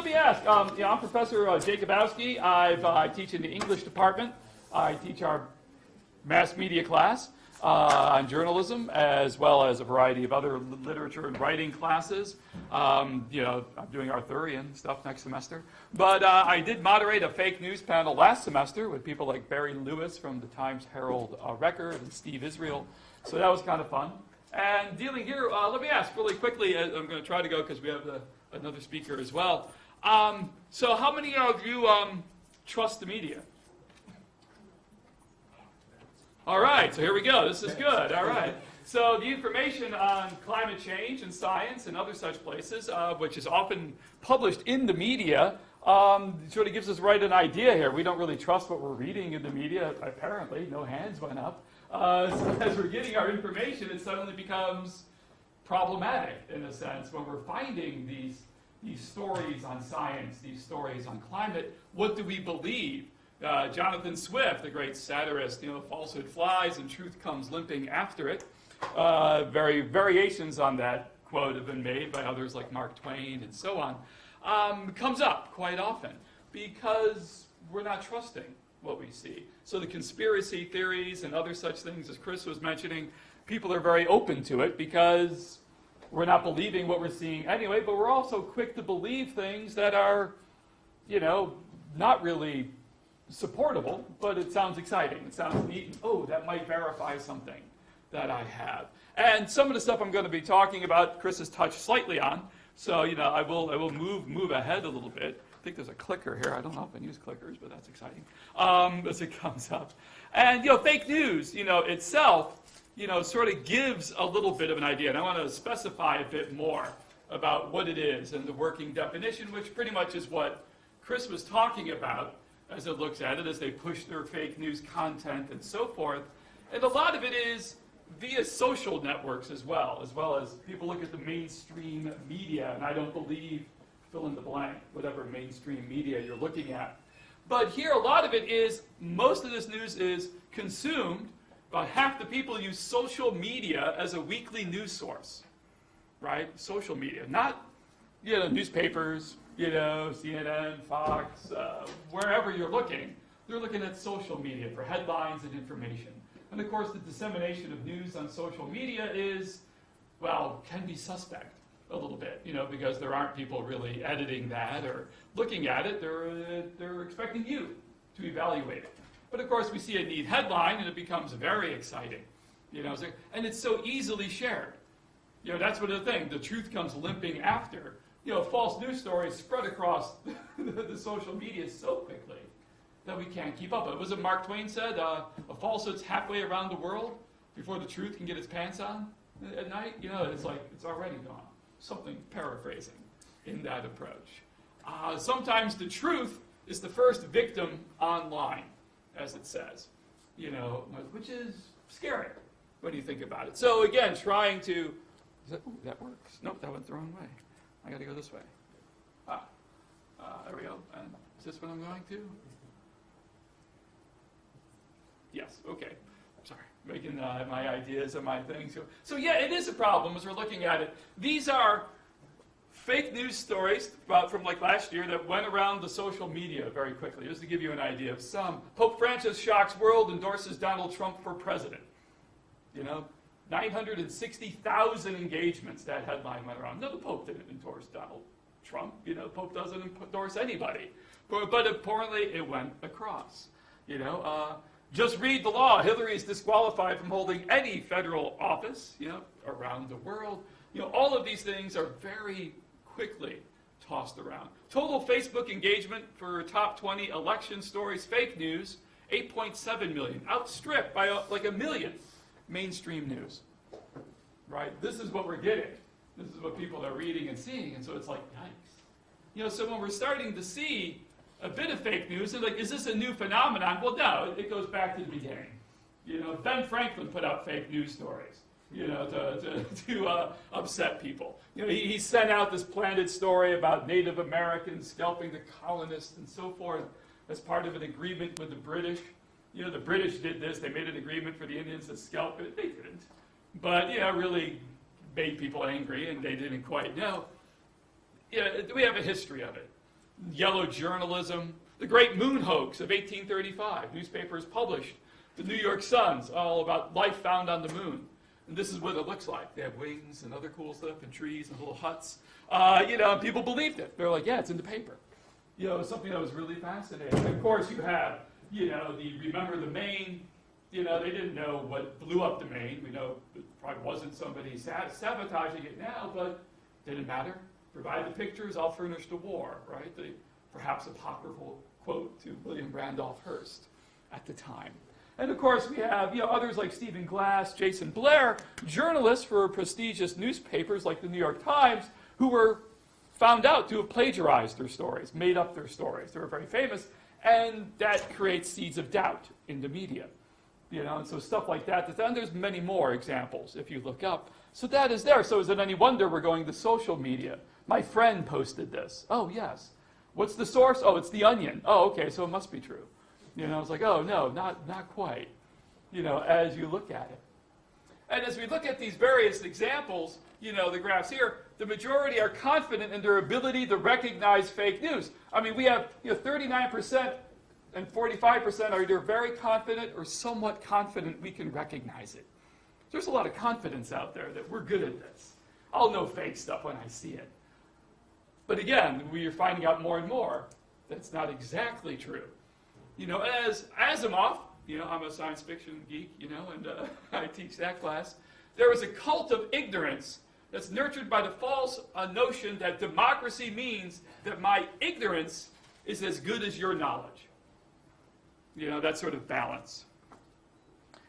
Let me ask, I'm Professor Jacobowski. I teach in the English department. I teach our mass media class on journalism, as well as a variety of other literature and writing classes. I'm doing Arthurian stuff next semester. But I did moderate a fake news panel last semester with people like Barry Lewis from the Times Herald Record and Steve Israel. So that was kind of fun. And dealing here, let me ask really quickly, I'm going to try to go because we have another speaker as well. So how many of you trust the media? All right, so here we go. This is good. All right. So the information on climate change and science and other such places, which is often published in the media, sort of gives us an idea here. We don't really trust what we're reading in the media, apparently. No hands went up. So as we're getting our information, it suddenly becomes problematic, in a sense, when we're finding these stories on science, these stories on climate. What do we believe? Jonathan Swift, the great satirist, falsehood flies and truth comes limping after it. Variations on that quote have been made by others like Mark Twain and so on. Comes up quite often because we're not trusting what we see. So the conspiracy theories and other such things, as Chris was mentioning, people are very open to it because we're not believing what we're seeing anyway, but we're also quick to believe things that are, not really supportable, but it sounds exciting. It sounds neat. And, oh, that might verify something that I have. And some of the stuff I'm going to be talking about, Chris has touched slightly on. So, I will move ahead a little bit. I think there's a clicker here. I don't often use clickers, but that's exciting as it comes up. And, fake news, itself, sort of gives a little bit of an idea. And I want to specify a bit more about what it is and the working definition, which pretty much is what Chris was talking about as it looks at it, as they push their fake news content and so forth. And a lot of it is via social networks as well as people look at the mainstream media, and I don't believe, fill in the blank, whatever mainstream media you're looking at. But here, a lot of it is, most of this news is consumed. About half the people use social media as a weekly news source, right? Social media, not, newspapers, CNN, Fox, wherever you're looking. They're looking at social media for headlines and information. And of course, the dissemination of news on social media can be suspect a little bit, because there aren't people really editing that or looking at it. They're expecting you to evaluate it. But of course, we see a neat headline, and it becomes very exciting, and it's so easily shared. That's one of the things. The truth comes limping after. False news stories spread across the social media so quickly that we can't keep up. It was what Mark Twain said, a falsehood's halfway around the world before the truth can get its pants on at night. It's like it's already gone. Something paraphrasing in that approach. Sometimes the truth is the first victim online, as it says, which is scary when you think about it. So again, trying to, that works. Nope, that went the wrong way. I got to go this way. There we go. And is this what I'm going to? Yes, okay. Sorry, making my ideas and my things. So yeah, it is a problem as we're looking at it. These are fake news stories from like last year that went around the social media very quickly. Just to give you an idea of some. Pope Francis shocks world, endorses Donald Trump for president. 960,000 engagements, that headline went around. No, the Pope didn't endorse Donald Trump. The Pope doesn't endorse anybody. But apparently it went across. Just read the law. Hillary is disqualified from holding any federal office, around the world. All of these things are very quickly tossed around. Total Facebook engagement for top 20 election stories, fake news, 8.7 million, outstripped by like a million mainstream news, right? This is what we're getting. This is what people are reading and seeing, and so it's like, yikes. So when we're starting to see a bit of fake news, and is this a new phenomenon? Well, no, it goes back to the beginning. Ben Franklin put out fake news stories, to upset people. He sent out this planted story about Native Americans scalping the colonists and so forth as part of an agreement with the British. The British did this. They made an agreement for the Indians to scalp it. They didn't. But, really made people angry, and they didn't quite know. We have a history of it. yellow journalism, the great moon hoax of 1835. Newspapers published, the New York Suns, all about life found on the moon. And this is what it looks like. They have wings and other cool stuff and trees and little huts. And people believed it. They're like, yeah, it's in the paper. It was something that was really fascinating. And of course, you have, the Remember the Maine. They didn't know what blew up the Maine. We know it probably wasn't somebody sabotaging it now, but it didn't matter. Provide the pictures, I'll furnish the war, right? The perhaps apocryphal quote to William Randolph Hearst at the time. And of course, we have others like Stephen Glass, Jason Blair, journalists for prestigious newspapers like the New York Times, who were found out to have plagiarized their stories, made up their stories. They were very famous, and that creates seeds of doubt in the media. And so stuff like that. And there's many more examples if you look up. So that is there. So is it any wonder we're going to social media? My friend posted this. Oh, yes. What's the source? Oh, it's The Onion. Oh, okay, so it must be true. It's like, oh, no, not quite, as you look at it. And as we look at these various examples, the graphs here, the majority are confident in their ability to recognize fake news. I mean, we have 39% and 45% are either very confident or somewhat confident we can recognize it. There's a lot of confidence out there that we're good at this. I'll know fake stuff when I see it. But again, we are finding out more and more that's not exactly true. As Asimov, I'm a science fiction geek, and I teach that class. There is a cult of ignorance that's nurtured by the false notion that democracy means that my ignorance is as good as your knowledge. That sort of balance.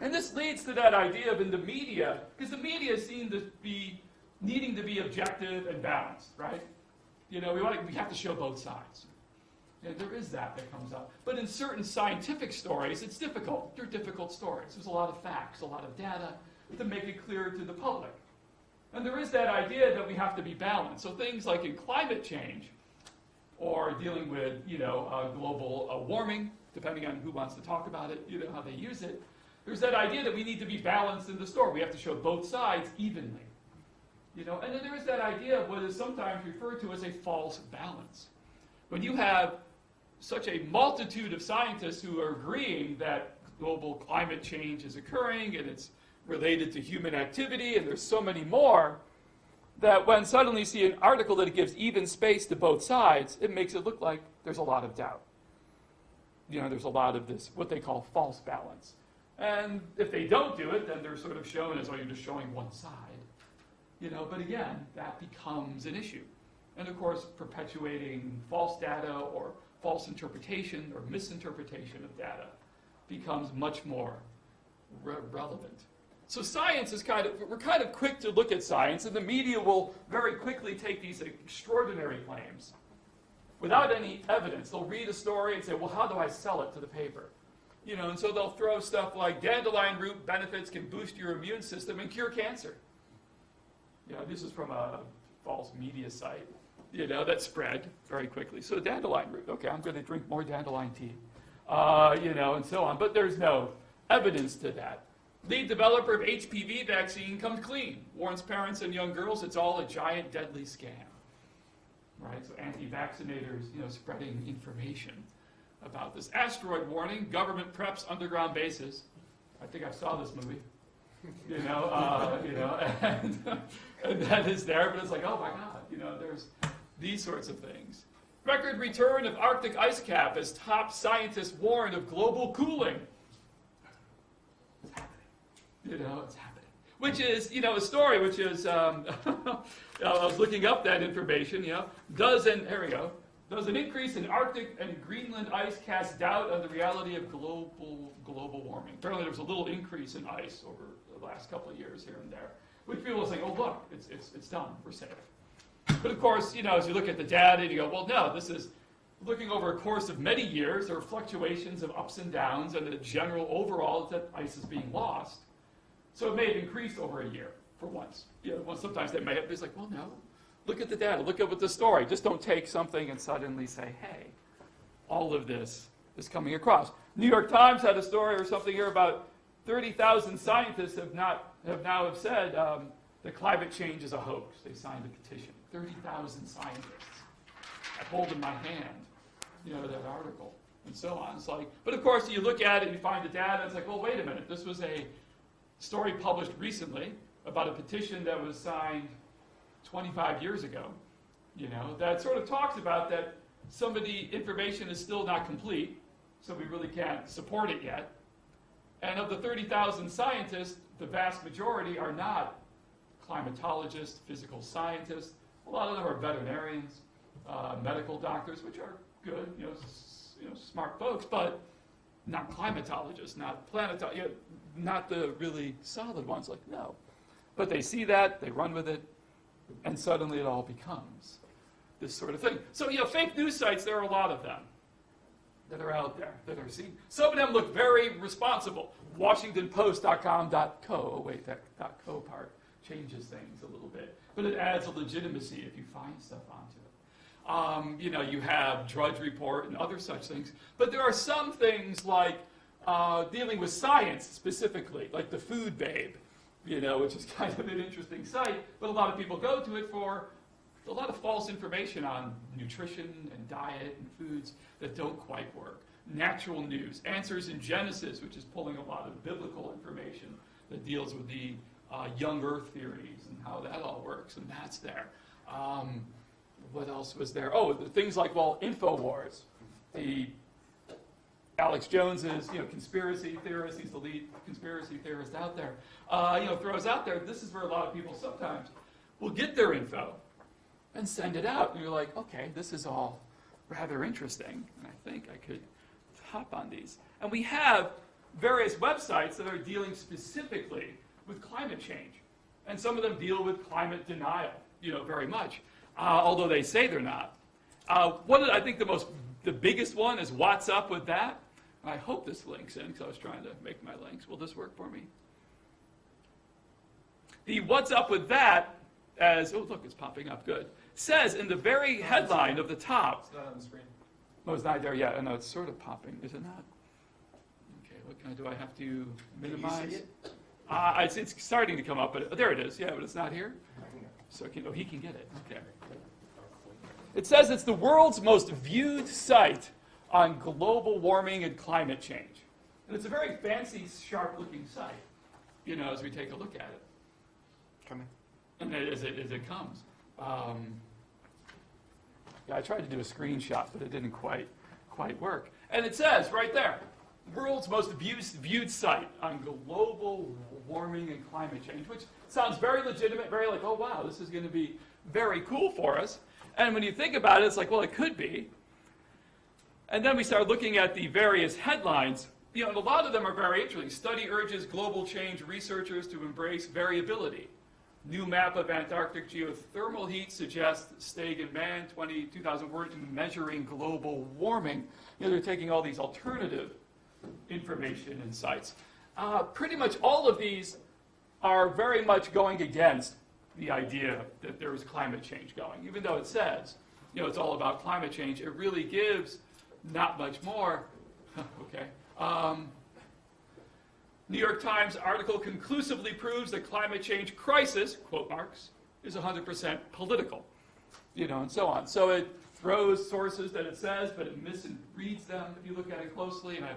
And this leads to that idea of in the media, because the media seem to be needing to be objective and balanced, right? We have to show both sides. There is that comes up. But in certain scientific stories, it's difficult. They're difficult stories. There's a lot of facts, a lot of data to make it clear to the public. And there is that idea that we have to be balanced. So things like in climate change or dealing with, global warming, depending on who wants to talk about it, how they use it, there's that idea that we need to be balanced in the story. We have to show both sides evenly. And then there is that idea of what is sometimes referred to as a false balance. When you have such a multitude of scientists who are agreeing that global climate change is occurring and it's related to human activity, and there's so many more, that when suddenly you see an article that gives even space to both sides, it makes it look like there's a lot of doubt. There's a lot of this, what they call false balance. And if they don't do it, then they're sort of shown as, you're just showing one side. But again, that becomes an issue. And of course, perpetuating false data or false interpretation or misinterpretation of data becomes much more relevant. So science is we're kind of quick to look at science, and the media will very quickly take these extraordinary claims without any evidence. They'll read a story and say, well, how do I sell it to the paper? And so they'll throw stuff like dandelion root benefits can boost your immune system and cure cancer. This is from a false media site, that spread very quickly. So dandelion root, okay, I'm going to drink more dandelion tea, and so on. But there's no evidence to that. Lead developer of HPV vaccine comes clean, warns parents and young girls it's all a giant deadly scam. Right, so anti-vaccinators, spreading information about this. Asteroid warning, government preps underground bases. I think I saw this movie. And that is there, but it's like, oh my God, there's these sorts of things. Record return of Arctic ice cap as top scientists warn of global cooling. It's happening. It's happening. Which is, a story which is, I was looking up that information, does an increase in Arctic and Greenland ice cast doubt on the reality of global warming? Apparently there was a little increase in ice over the last couple of years here and there, which people are saying, oh look, it's done, we're safe. But of course, as you look at the data, you go, well no, this is looking over a course of many years, there are fluctuations of ups and downs, and the general overall is that ice is being lost. So it may have increased over a year for once. Sometimes they may have, it's like, well no, look at the data, look at the story. Just don't take something and suddenly say, hey, all of this is coming across. New York Times had a story or something here about 30,000 scientists have now said that climate change is a hoax. They signed a petition. 30,000 scientists. I hold in my hand, that article, and so on. It's like, but of course, you look at it, you find the data, it's like, well, wait a minute, this was a story published recently about a petition that was signed 25 years ago, that sort of talks about that some of the information is still not complete, so we really can't support it yet. And of the 30,000 scientists, the vast majority are not climatologists, physical scientists. A lot of them are veterinarians, medical doctors, which are good, smart folks, but not climatologists, not planetologists, not the really solid ones. Like, no. But they see that, they run with it, and suddenly it all becomes this sort of thing. So, fake news sites, there are a lot of them that are out there, that are seen. Some of them look very responsible. WashingtonPost.com.co. Oh, wait, that .co part changes things a little bit. But it adds a legitimacy if you find stuff onto it. You have Drudge Report and other such things. But there are some things like dealing with science specifically, like the Food Babe, which is kind of an interesting site. But a lot of people go to it for a lot of false information on nutrition and diet and foods that don't quite work. Natural News, Answers in Genesis, which is pulling a lot of biblical information that deals with the young earth theories and how that all works, and that's there. What else was there? Oh, the things like, InfoWars. The Alex Jones is, conspiracy theorist. He's the lead conspiracy theorist out there. Throws out there, this is where a lot of people sometimes will get their info and send it out. And you're like, okay, this is all rather interesting. And I think I could hop on these. And we have various websites that are dealing specifically with climate change. And some of them deal with climate denial, very much, although they say they're not. I think the biggest one is What's Up With That? And I hope this links in, because I was trying to make my links. Will this work for me? The What's Up With That, look, it's popping up, good, says in the very headline of the top. It's not on the screen. No, it's not there yet. I know it's sort of popping, is it not? Okay, what can I do? I have to minimize. Can you see it? It's starting to come up, but there it is. Yeah, but it's not here. So he can get it. Okay. It says it's the world's most viewed site on global warming and climate change. And it's a very fancy, sharp-looking site, as we take a look at it. Coming. And as it comes. I tried to do a screenshot, but it didn't quite work. And it says right there, world's most viewed site on global warming and climate change, which sounds very legitimate, very like, oh wow, this is going to be very cool for us. And when you think about it, it's like, well, it could be. And then we start looking at the various headlines. And a lot of them are very interesting. Study urges global change researchers to embrace variability. New map of Antarctic geothermal heat suggests Steg and Mann 2004 to measuring global warming. They're taking all these alternative information and sites. Pretty much all of these are very much going against the idea that there is climate change going. Even though it says, it's all about climate change, it really gives not much more. Okay. New York Times article conclusively proves that climate change crisis, quote marks, is 100% political, and so on. So it throws sources that it says, but it misreads them if you look at it closely, and I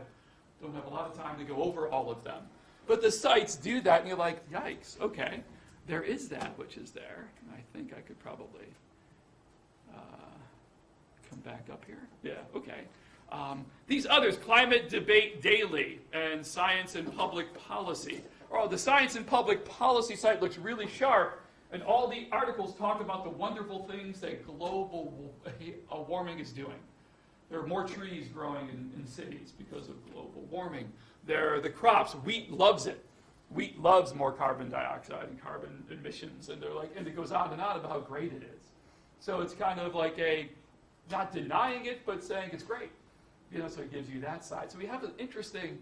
don't have a lot of time to go over all of them. But the sites do that, and you're like, yikes, okay, there is that which is there. And I think I could probably come back up here. Yeah, okay. These others, Climate Debate Daily and Science and Public Policy. The Science and Public Policy site looks really sharp, and all the articles talk about the wonderful things that global warming is doing. There are more trees growing in cities because of global warming. The crops, wheat loves it. Wheat loves more carbon dioxide and carbon emissions, and it goes on and on about how great it is. So it's kind of like not denying it, but saying it's great. So it gives you that side. So we have interesting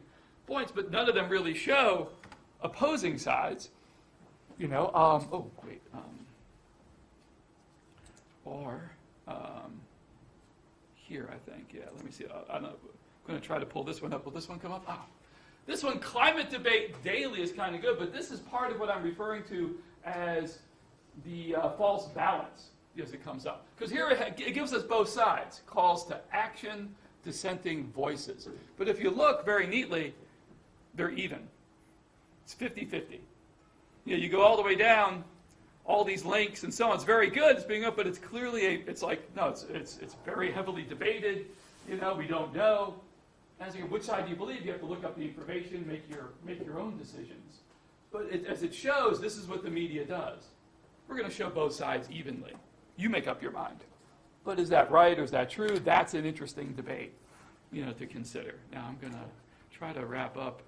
points, but none of them really show opposing sides. Here, I think. Yeah, let me see. I'm going to try to pull this one up. Will this one come up? This one, Climate Debate Daily, is kind of good, but this is part of what I'm referring to as the false balance. as it comes up. Because here it gives us both sides, calls to action, dissenting voices. But if you look very neatly, they're even. It's 50-50. You go all the way down, all these links and so on. It's very good, it's being up, but it's clearly it's very heavily debated. We don't know. And so which side do you believe? You have to look up the information, make your own decisions. But as it shows, this is what the media does. We're going to show both sides evenly. You make up your mind. But is that right or is that true? That's an interesting debate, to consider. Now I'm going to try to wrap up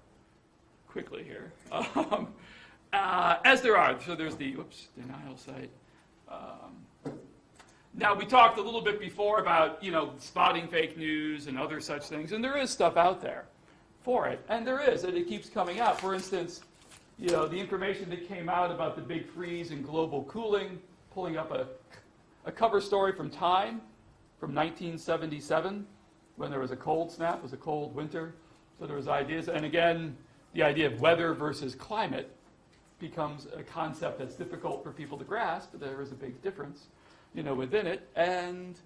quickly here. As there are, so there's the denial site. Now we talked a little bit before about spotting fake news and other such things, and there is stuff out there for it, and there is, and it keeps coming out. For instance, the information that came out about the big freeze and global cooling, pulling up a cover story from Time from 1977, when there was a cold snap, it was a cold winter, so there was ideas, and again, the idea of weather versus climate becomes a concept that's difficult for people to grasp, but there is a big difference, within it. And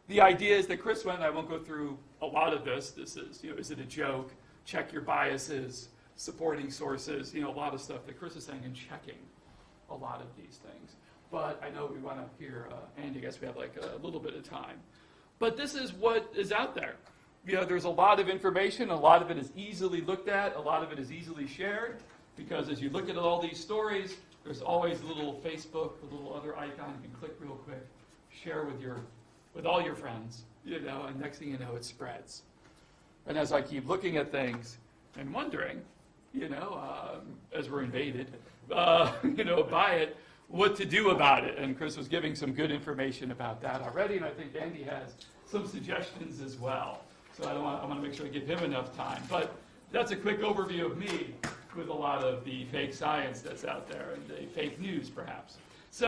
the idea is that Chris went, I won't go through a lot of this. This is it a joke? Check your biases, supporting sources, a lot of stuff that Chris is saying and checking a lot of these things. But I know we want to hear Andy. I guess we have like a little bit of time. But this is what is out there. There's a lot of information. A lot of it is easily looked at. A lot of it is easily shared. Because as you look at all these stories, there's always a little Facebook, a little other icon you can click real quick, share with all your friends, and next thing you know, it spreads. And as I keep looking at things and wondering, as we're invaded, by it, what to do about it. And Chris was giving some good information about that already, and I think Andy has some suggestions as well. So I want to make sure I give him enough time. But that's a quick overview of me with a lot of the fake science that's out there and the fake news, perhaps.